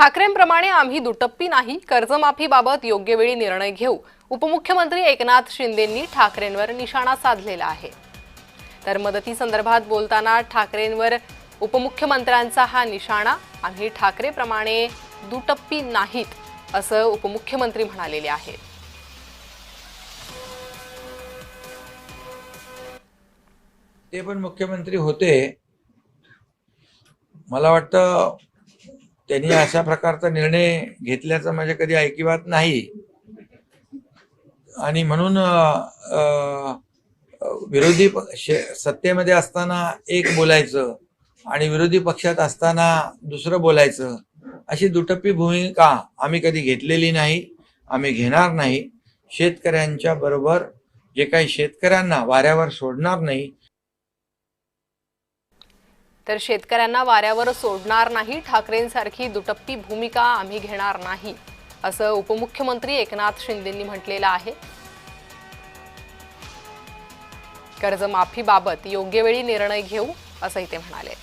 ठाकरेंप्रमाणे आम्ही दुटप्पी नाही, कर्जमाफीबाबत योग्य वेळी निर्णय घेऊ. उपमुख्यमंत्री एकनाथ शिंदेंनी ठाकरेंवर निशाणा साधलेला आहे. तर मदतीसंदर्भात बोलताना ठाकरेंवर उपमुख्यमंत्र्यांचा हा निशाणा, आम्ही ठाकरेंप्रमाणे दुटप्पी नाहीत, असं उपमुख्यमंत्री म्हणालेले आहेत. ते पण मुख्यमंत्री होते. मला वाटतं त्यांनी अशा प्रकारचा निर्णय घेतल्याचं माझ्या कधी ऐकिवात नाही. आणि म्हणून विरोधी सत्तेमध्ये असताना एक बोलायचं आणि विरोधी पक्षात असताना दुसरं बोलायचं, अशी दुटप्पी भूमिका आम्ही कधी घेतलेली नाही, आम्ही घेणार नाही. शेतकऱ्यांच्या बरोबर जे काही शेतकऱ्यांना वाऱ्यावर सोडणार नाही. तर शेतकऱ्यांना वाऱ्यावर सोडणार नाही, ठाकरेंसारखी दुटप्पी भूमिका आम्ही घेणार नाही, असं उपमुख्यमंत्री एकनाथ शिंदेंनी म्हटलेलं आहे. कर्जमाफीबाबत योग्य वेळी निर्णय घेऊ, असंही ते म्हणाले.